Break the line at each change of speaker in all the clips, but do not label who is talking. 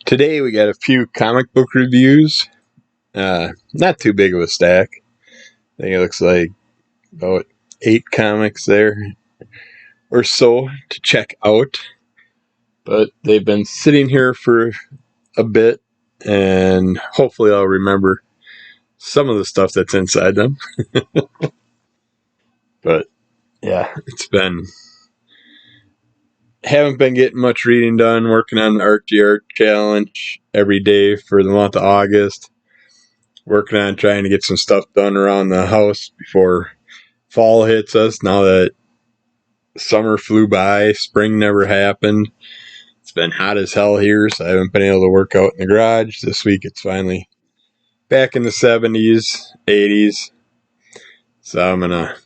Today we got a few comic book reviews. Not too big of a stack. I think it looks like about 8 comics there or so to check out. But they've been sitting here for a bit, and hopefully I'll remember some of the stuff that's inside them. But yeah, haven't been getting much reading done, working on the Art challenge every day for the month of August. Working on trying to get some stuff done around the house before fall hits us. Now that summer flew by, spring never happened. It's been hot as hell here, so I haven't been able to work out in the garage. This week it's finally back in the 70s, 80s. So I'm going to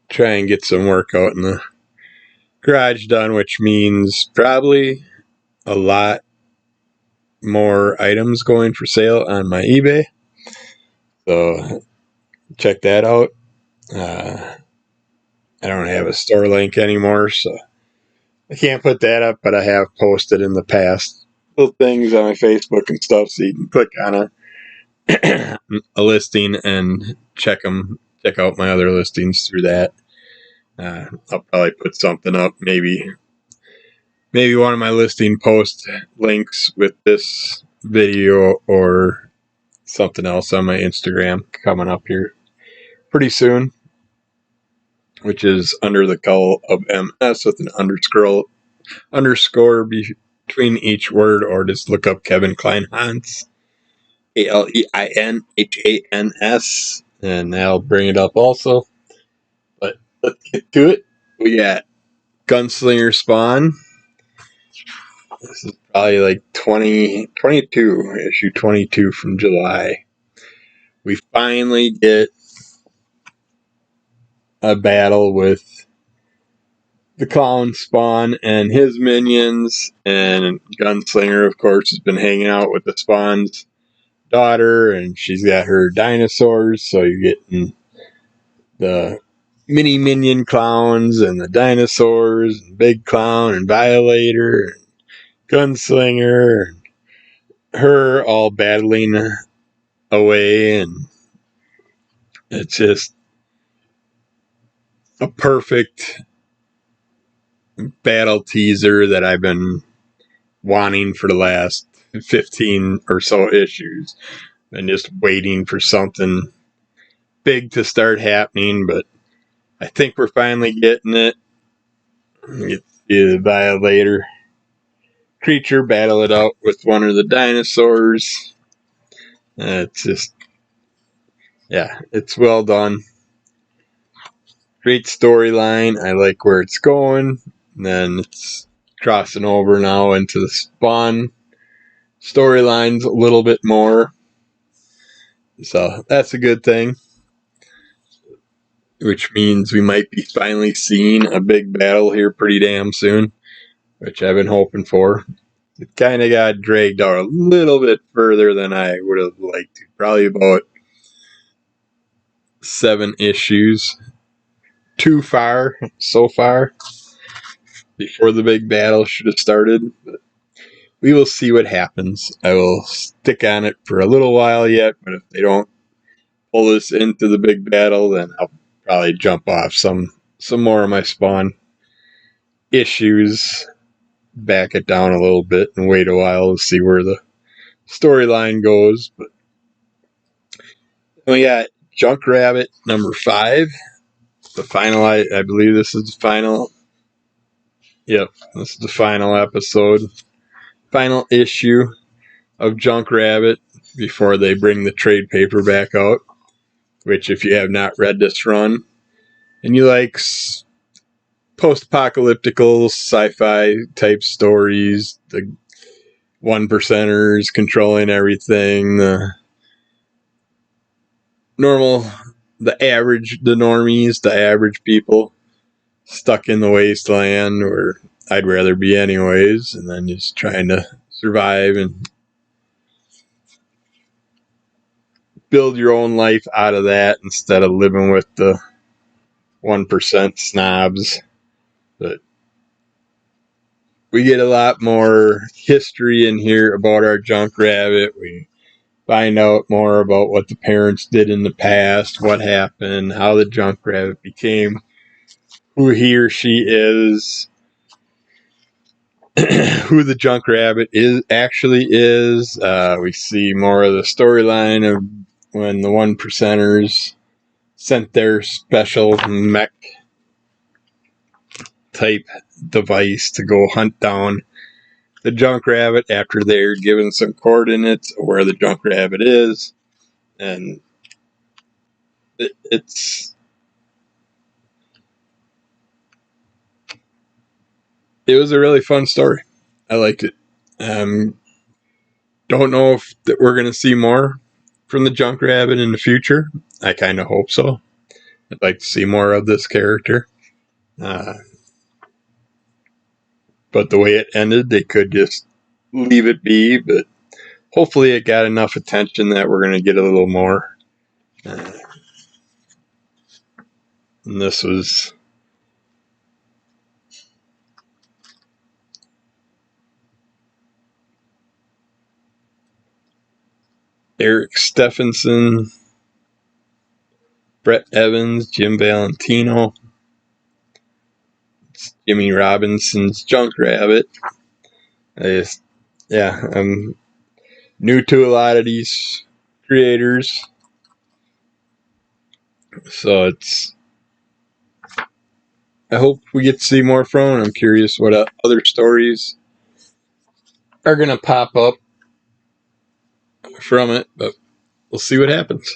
try and get some work out in the garage done, which means probably a lot more items going for sale on my eBay. So check that out. I don't have a store link anymore, so I can't put that up, but I have posted in the past little things on my Facebook and stuff, so you can click on a listing and check out my other listings through that. I'll probably put something up, maybe one of my listing post links with this video or something else on my Instagram coming up here pretty soon, which is under the call of MS with an underscore between each word, or just look up Kevin Kleinhans, Kleinhans, and that'll bring it up also. But let's get to it. We got Gunslinger Spawn. This is probably like 22, issue 22 from July. We finally get a battle with the clown Spawn and his minions, and Gunslinger, of course, has been hanging out with the Spawn's daughter, and she's got her dinosaurs, so you're getting the mini minion clowns and the dinosaurs and Big Clown and Violator and Gunslinger and her all battling away, and it's just a perfect battle teaser that I've been wanting for the last 15 or so issues, and just waiting for something big to start happening. But I think we're finally getting it. Get the Violator creature battle it out with one of the dinosaurs. It's just, yeah, it's well done. Great storyline. I like where it's going. And then it's crossing over now into the Spawn storylines a little bit more. So that's a good thing. Which means we might be finally seeing a big battle here pretty damn soon, which I've been hoping for. It kind of got dragged out a little bit further than I would have liked to. Probably about 7 issues. Too far so far before the big battle should have started. But we will see what happens. I will stick on it for a little while yet, but if they don't pull this into the big battle, then I'll probably jump off some more of my Spawn issues, back it down a little bit, and wait a while to see where the storyline goes. But we got Junk Rabbit number 5. The final, I believe this is the final. Yep, this is the final episode. Final issue of Junk Rabbit before they bring the trade paperback out. Which, if you have not read this run, and you like post-apocalyptical sci-fi type stories, the 1%ers controlling everything, the normies, the average people stuck in the wasteland, where I'd rather be anyways, and then just trying to survive and build your own life out of that instead of living with the 1% snobs. But we get a lot more history in here about our junk rabbit. We find out more about what the parents did in the past, what happened, how the junk rabbit became who he or she is, who the junk rabbit actually is. We see more of the storyline of when the 1%ers sent their special mech type device to go hunt down the junk rabbit after they're given some coordinates of where the junk rabbit is. And it was a really fun story. I liked it. Don't know if we're going to see more from the junk rabbit in the future. I kind of hope so. I'd like to see more of this character. But the way it ended, they could just leave it be. But hopefully it got enough attention that we're going to get a little more. And this was Eric Stephenson, Brett Evans, Jim Valentino, Jimmy Robinson's Junk Rabbit. I'm new to a lot of these creators, so I hope we get to see more from it. I'm curious what other stories are going to pop up from it, but we'll see what happens.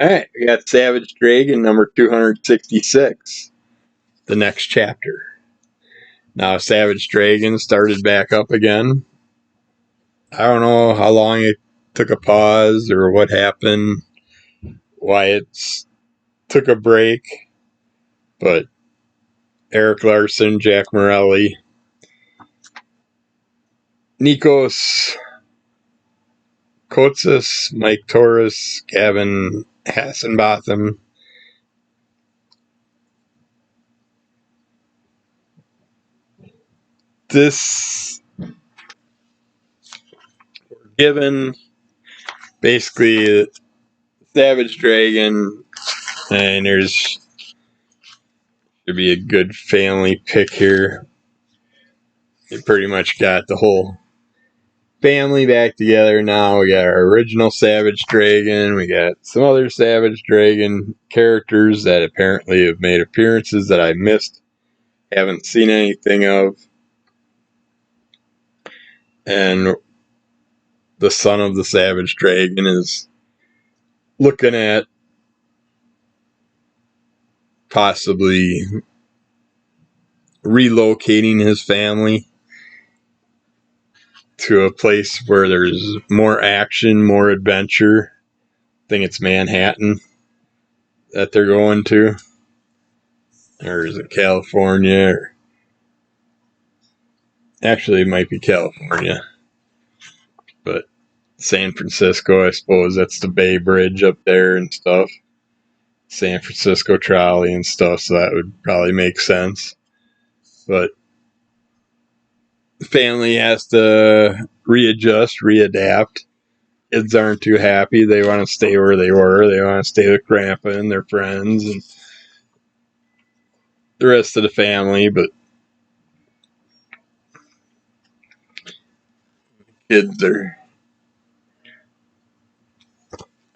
Alright, we got Savage Dragon number 266, the next chapter. Now Savage Dragon started back up again. I don't know how long it took a pause or what happened, why it took a break, but Eric Larson, Jack Morelli, Nikos Kotsis, Mike Torres, Gavin Hassenbotham. This given basically Savage Dragon, and there's should be a good family pick here. You pretty much got the whole family back together now. We got our original Savage Dragon. We got some other Savage Dragon characters that apparently have made appearances that I missed. Haven't seen anything of. And the son of the Savage Dragon is looking at possibly relocating his family to a place where there's more action, more adventure. I think it's Manhattan that they're going to. Or is it California? Actually, it might be California. But San Francisco, I suppose that's the Bay Bridge up there and stuff. San Francisco trolley and stuff, so that would probably make sense. But the family has to readjust, readapt. Kids aren't too happy. They want to stay where they were. They want to stay with Grandpa and their friends and the rest of the family, but kids are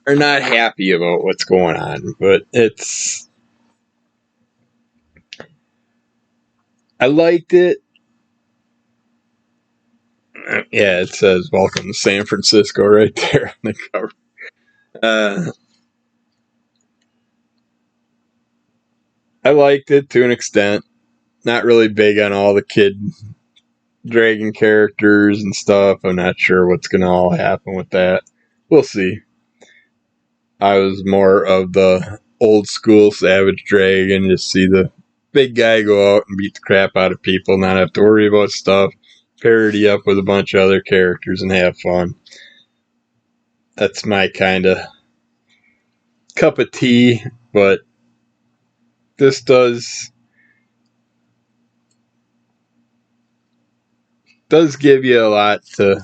not happy about what's going on. But I liked it. Yeah, it says "Welcome to San Francisco" right there on the cover. I liked it to an extent. Not really big on all the kid dragon characters and stuff. I'm not sure what's going to all happen with that. We'll see. I was more of the old school Savage Dragon. Just see the big guy go out and beat the crap out of people, not have to worry about stuff. Parody up with a bunch of other characters and have fun. That's my kind of cup of tea, but this does does give you a lot to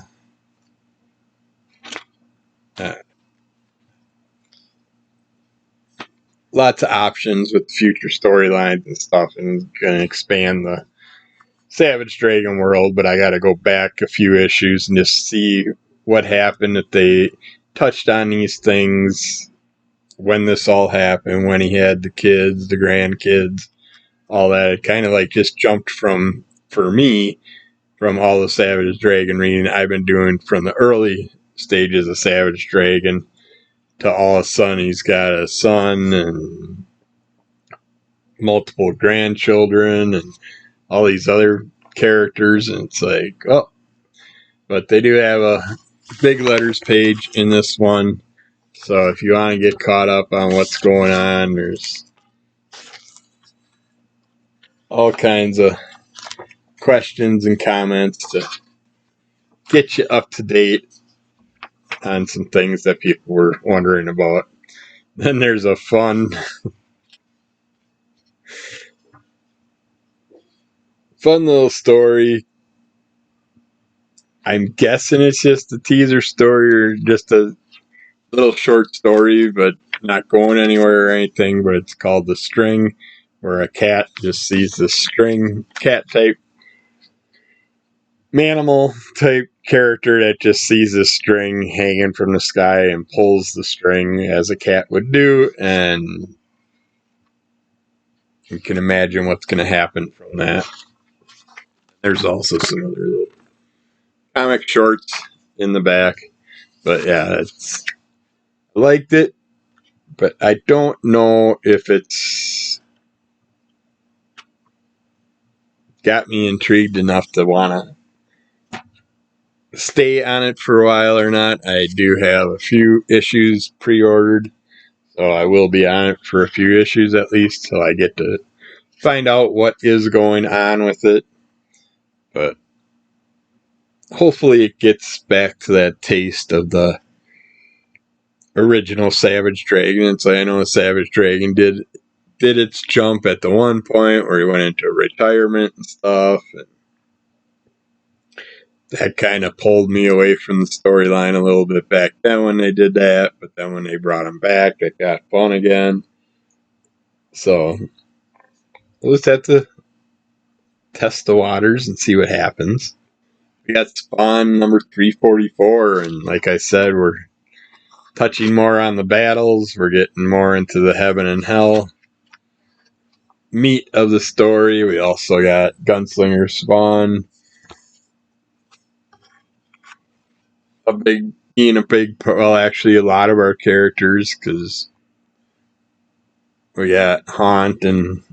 lots of options with future storylines and stuff, and gonna expand the Savage Dragon world. But I got to go back a few issues and just see what happened, if they touched on these things, when this all happened, when he had the kids, the grandkids, all that. It kind of like just jumped from, for me, from all the Savage Dragon reading I've been doing from the early stages of Savage Dragon to all of a sudden he's got a son and multiple grandchildren and all these other characters, and it's like, oh, but they do have a big letters page in this one, so if you want to get caught up on what's going on, there's all kinds of questions and comments to get you up to date on some things that people were wondering about. Then there's a fun little story. I'm guessing it's just a teaser story or just a little short story, but not going anywhere or anything. But it's called The String, where a cat just sees the string, cat type, manimal type character that just sees the string hanging from the sky and pulls the string as a cat would do, and you can imagine what's going to happen from that. There's also some other little comic shorts in the back, but yeah, I liked it, but I don't know if it's got me intrigued enough to want to stay on it for a while or not. I do have a few issues pre-ordered, so I will be on it for a few issues at least till I get to find out what is going on with it. But hopefully it gets back to that taste of the original Savage Dragon. So I know the Savage Dragon did its jump at the one point where he went into retirement and stuff, and that kind of pulled me away from the storyline a little bit back then when they did that. But then when they brought him back, it got fun again. So we'll just have to test the waters and see what happens. We got Spawn number 344, and like I said, we're touching more on the battles. We're getting more into the heaven and hell meat of the story. We also got Gunslinger Spawn, actually a lot of our characters, because we got Haunt and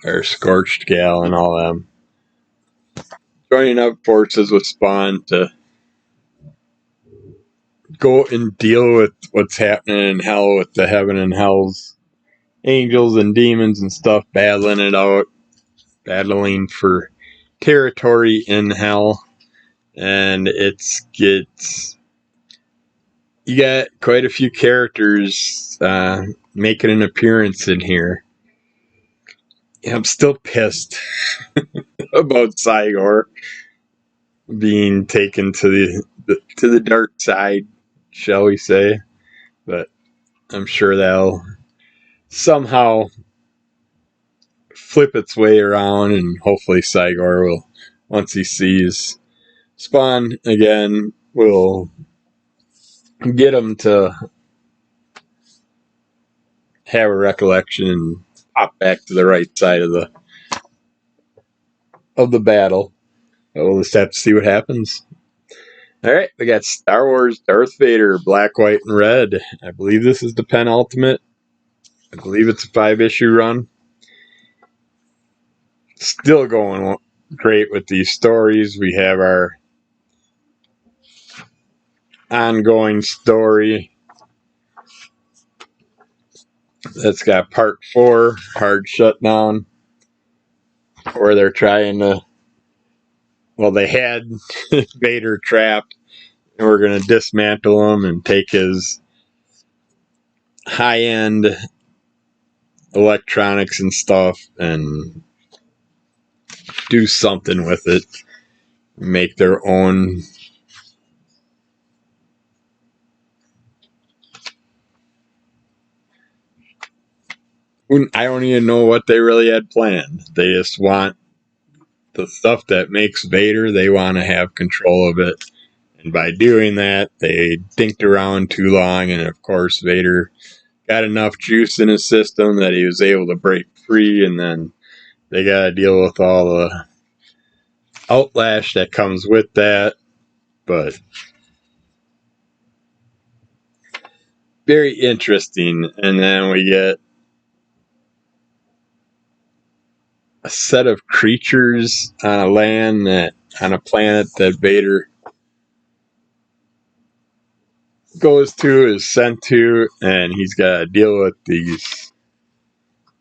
our Scorched Gal and all them joining up forces with Spawn to go and deal with what's happening in hell with the heaven and hell's angels and demons and stuff, battling it out, battling for territory in hell. And you got quite a few characters making an appearance in here. I'm still pissed about Cygor being taken to the dark side, shall we say. But I'm sure that'll somehow flip its way around, and hopefully Cygor will, once he sees Spawn again, will get him to have a recollection and pop back to the right side of the battle. But we'll just have to see what happens. Alright, we got Star Wars Darth Vader, Black, White, and Red. I believe this is the penultimate. I believe it's a 5-issue run. Still going great with these stories. We have our ongoing story that's got part 4, Hard Shutdown, where they're trying to, they had Vader trapped, and we're going to dismantle him and take his high-end electronics and stuff and do something with it. make their own I don't even know what they really had planned. They just want the stuff that makes Vader, they want to have control of it. And by doing that, they dinked around too long, and of course Vader got enough juice in his system that he was able to break free, and then they got to deal with all the outlash that comes with that. But very interesting. And then we get a set of creatures on a planet that Vader goes to, is sent to, and he's got to deal with these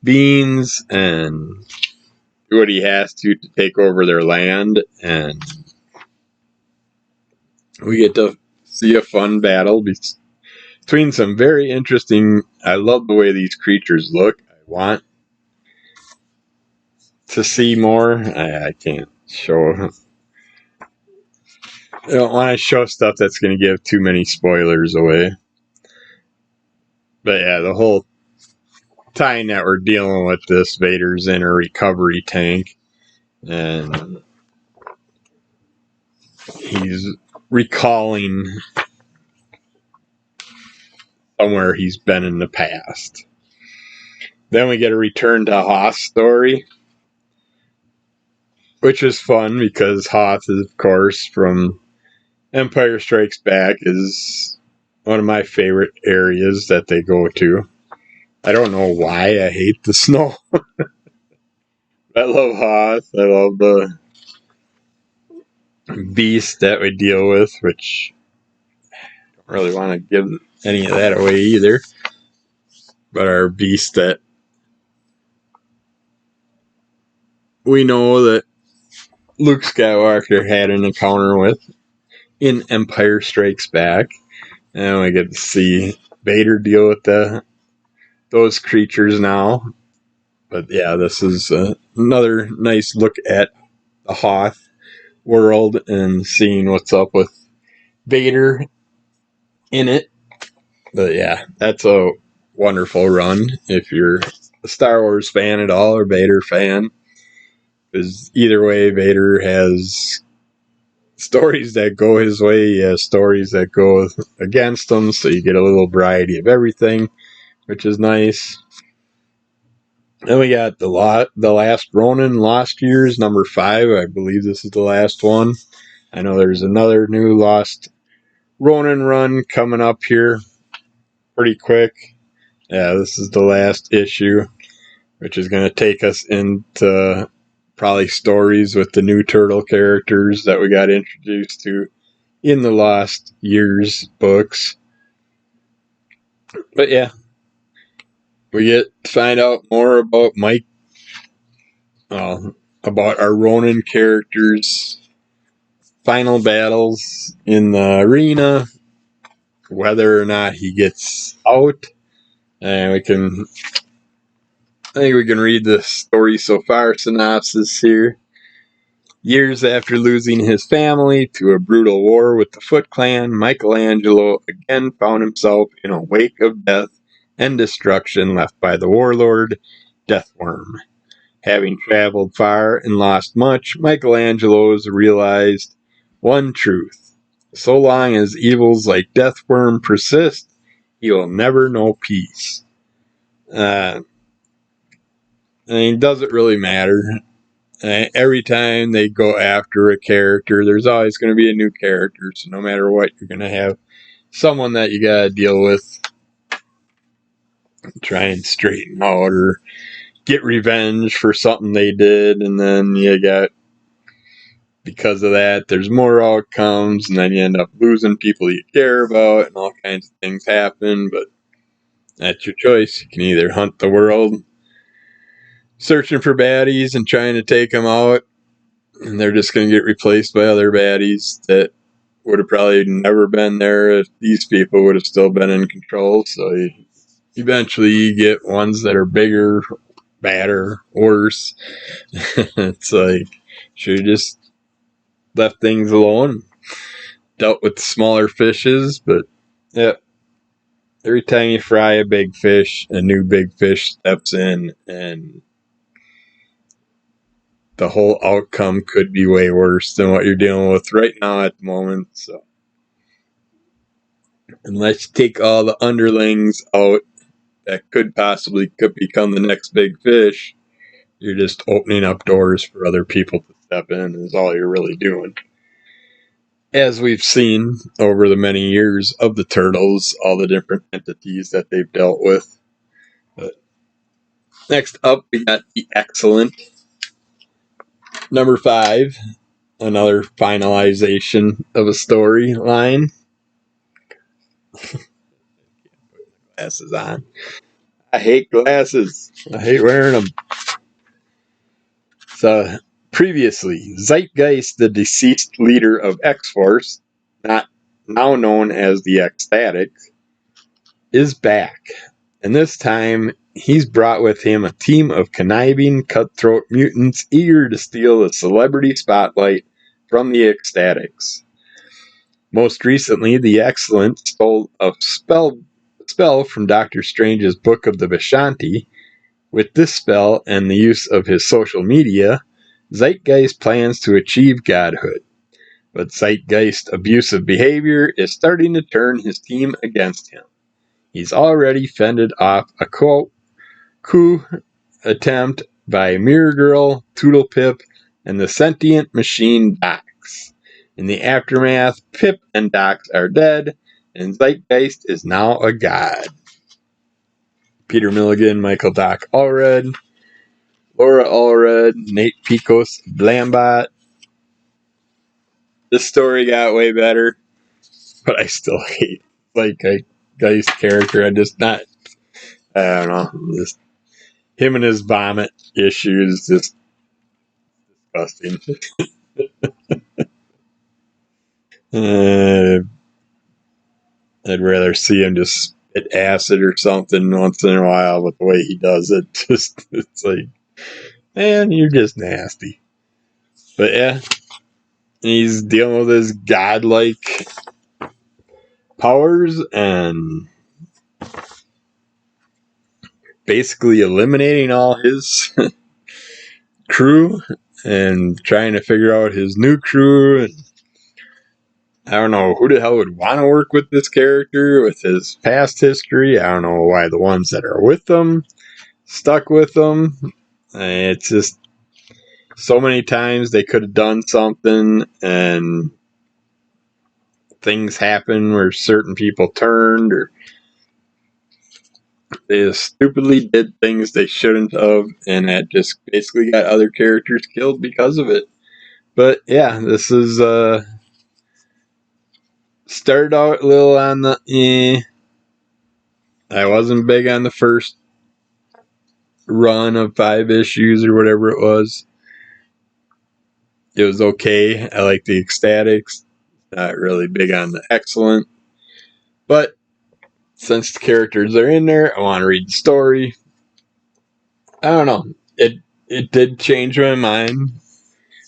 beings and do what he has to take over their land. And we get to see a fun battle between some very interesting. I love the way these creatures look. I want to see more. I can't show. I don't want to show stuff that's going to give too many spoilers away. But yeah, the whole time that we're dealing with this, Vader's in a recovery tank, and he's recalling somewhere he's been in the past. Then we get a return to Hoth's story, which is fun because Hoth is, of course, from Empire Strikes Back, is one of my favorite areas that they go to. I don't know why I hate the snow. I love Hoth. I love the beast that we deal with, which I don't really want to give any of that away either. But our beast that we know that Luke Skywalker had an encounter with in Empire Strikes Back. And we get to see Vader deal with those creatures now. But yeah, this is another nice look at the Hoth world and seeing what's up with Vader in it. But yeah, that's a wonderful run if you're a Star Wars fan at all or Vader fan. Because either way, Vader has stories that go his way, he has stories that go against him, so you get a little variety of everything, which is nice. Then we got the last Ronin, Lost Years, number 5. I believe this is the last one. I know there's another new Lost Ronin run coming up here pretty quick. Yeah, this is the last issue, which is going to take us into probably stories with the new Turtle characters that we got introduced to in the Lost Years books. But yeah, we get to find out more about about our Ronin characters' final battles in the arena, whether or not he gets out. And I think we can read the story so far synopsis here. Years after losing his family to a brutal war with the Foot Clan, Michelangelo again found himself in a wake of death and destruction left by the warlord, Deathworm. Having traveled far and lost much, Michelangelo has realized one truth. So long as evils like Deathworm persist, he will never know peace. Does it really matter? Every time they go after a character, there's always going to be a new character. So no matter what, you're going to have someone that you got to deal with, try and straighten out or get revenge for something they did. And then you got, because of that, there's more outcomes. And then you end up losing people you care about and all kinds of things happen. But that's your choice. You can either hunt the world searching for baddies and trying to take them out, and they're just going to get replaced by other baddies that would have probably never been there if these people would have still been in control. So eventually you get ones that are bigger, badder, worse. It's like, should have just left things alone, dealt with smaller fishes, but yeah, every time you fry a big fish, a new big fish steps in, and the whole outcome could be way worse than what you're dealing with right now at the moment. So, unless you take all the underlings out that could become the next big fish, you're just opening up doors for other people to step in, is all you're really doing. As we've seen over the many years of the Turtles, all the different entities that they've dealt with. But next up, we got the X-Cellent. Number 5, another finalization of a storyline. Glasses on. I hate glasses. I hate wearing them. So, previously, Zeitgeist, the deceased leader of X-Force, now known as the Ecstatic, is back. And this time, he's brought with him a team of conniving, cutthroat mutants eager to steal the celebrity spotlight from the Ecstatics. Most recently, the X-Cellent stole a spell from Doctor Strange's Book of the Vishanti. With this spell and the use of his social media, Zeitgeist plans to achieve godhood. But Zeitgeist's abusive behavior is starting to turn his team against him. He's already fended off a coup attempt by Mirror Girl, Toodle Pip, and the sentient machine Dox. In the aftermath, Pip and Dox are dead, and Zeitgeist is now a god. Peter Milligan, Michael Doc Allred, Laura Allred, Nate Picos, Blambot. This story got way better, but I still hate Geist character. I don't know. Just him and his vomit issues, just disgusting. I'd rather see him just spit acid or something once in a while, but the way he does it, it's like, man, you're just nasty. But yeah, he's dealing with his godlike powers and basically eliminating all his crew and trying to figure out his new crew. And I don't know who the hell would want to work with this character with his past history. I don't know why the ones that are with him stuck with him. It's just so many times they could have done something and things happen where certain people turned, or they just stupidly did things they shouldn't have, and that just basically got other characters killed because of it. But yeah, this is started out a little on the I wasn't big on the first run of 5 issues or whatever it was. It was okay. I like the Ecstatics. Not really big on the X-Cellent. But since the characters are in there, I want to read the story. I don't know. It did change my mind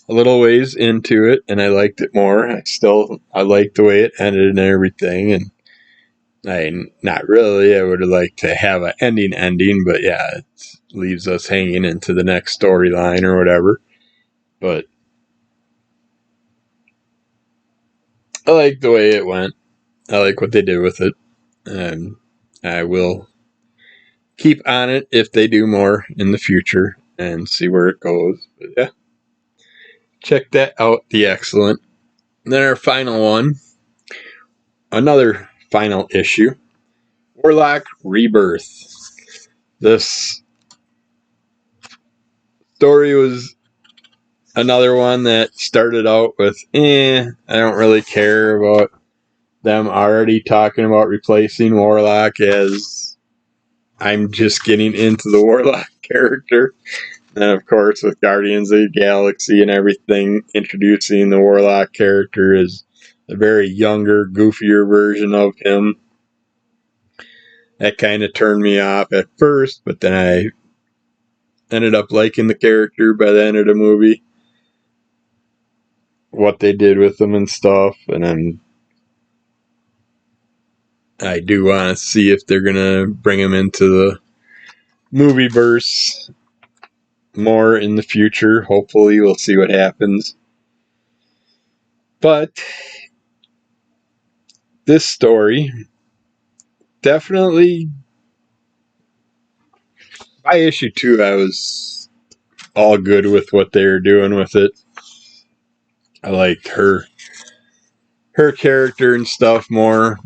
a little ways into it, and I liked it more. I liked the way it ended and everything, and not really. I would have liked to have an ending, but yeah, it leaves us hanging into the next storyline or whatever. But I like the way it went. I like what they did with it. And I will keep on it if they do more in the future and see where it goes. But yeah, check that out, the X-Cellent. And then our final one, another final issue, Warlock Rebirth. This story was another one that started out with, I don't really care about them already talking about replacing Warlock, as I'm just getting into the Warlock character. And of course, with Guardians of the Galaxy and everything, introducing the Warlock character as a very younger, goofier version of him. That kind of turned me off at first, but then I ended up liking the character by the end of the movie. what they did with them and stuff. And then I do want to see if they're going to bring him into the movieverse more in the future. Hopefully, we'll see what happens. But this story definitely, by issue 2, I was all good with what they were doing with it. I liked her character and stuff more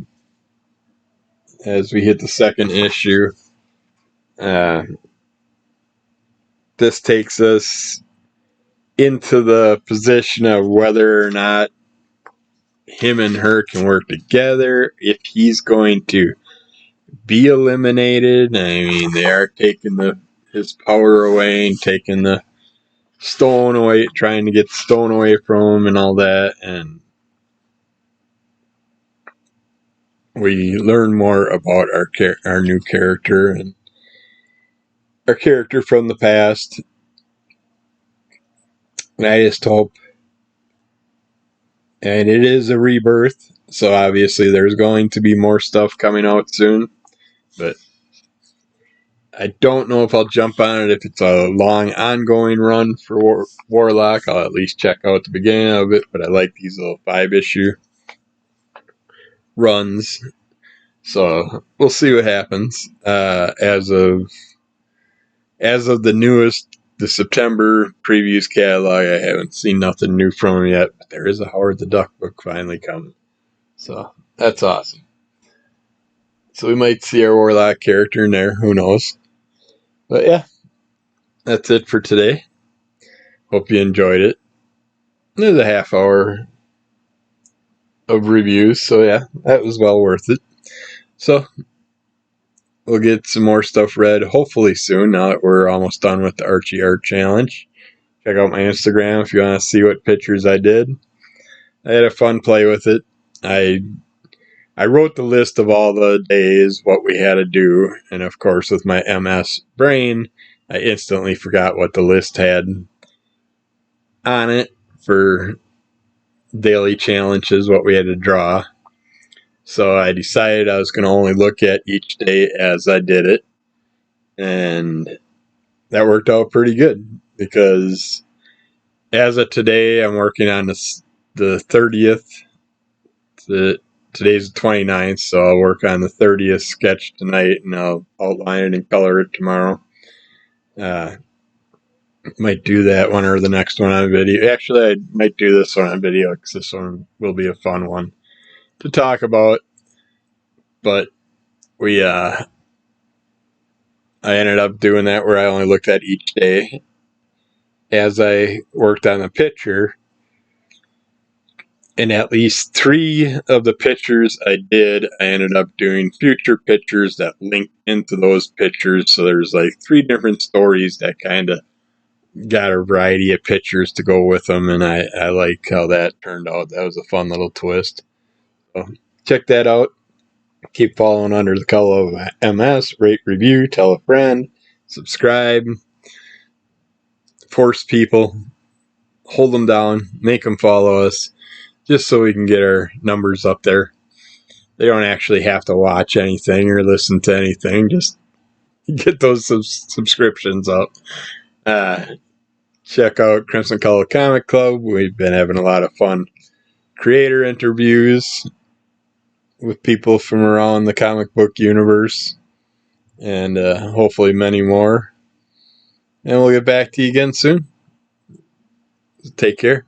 as we hit the second issue. This takes us into the position of whether or not him and her can work together, if he's going to be eliminated. I mean, they are taking his power away and taking the stone away, trying to get the stone away from him and all that, and we learn more about our new character and our character from the past. And I just hope, and it is a rebirth, so obviously there's going to be more stuff coming out soon, but I don't know if I'll jump on it if it's a long ongoing run for Warlock. I'll at least check out the beginning of it, but I like these little 5-issue runs, so we'll see what happens. As of the newest, the September previews catalog, I haven't seen nothing new from him yet, but there is a Howard the Duck book finally coming, so that's awesome. So we might see our Warlock character in there, who knows. But yeah, that's it for today. Hope you enjoyed it. There's a half hour of reviews, so yeah, that was well worth it. So we'll get some more stuff read hopefully soon, now that we're almost done with the Archie Art Challenge. Check out my Instagram if you want to see what pictures I did. I had a fun play with it. I wrote the list of all the days, what we had to do, and of course with my MS brain, I instantly forgot what the list had on it for daily challenges, what we had to draw. So I decided I was going to only look at each day as I did it, and that worked out pretty good, because as of today, I'm working on the 30th. Today's the 29th, so I'll work on the 30th sketch tonight, and I'll outline it and color it tomorrow. Might do that one or the next one on video. Actually, I might do this one on video, because this one will be a fun one to talk about. But I ended up doing that where I only looked at each day as I worked on the picture. And at least 3 of the pictures I ended up doing future pictures that link into those pictures. So there's like 3 different stories that kind of got a variety of pictures to go with them. And I like how that turned out. That was a fun little twist. So check that out. Keep following Under the Color of MS. Rate, review, tell a friend, subscribe. Force people. Hold them down. Make them follow us. Just so we can get our numbers up there. They don't actually have to watch anything or listen to anything. Just get those subscriptions up. Check out Crimson Color Comic Club. We've been having a lot of fun creator interviews with people from around the comic book universe. And hopefully many more. And we'll get back to you again soon. Take care.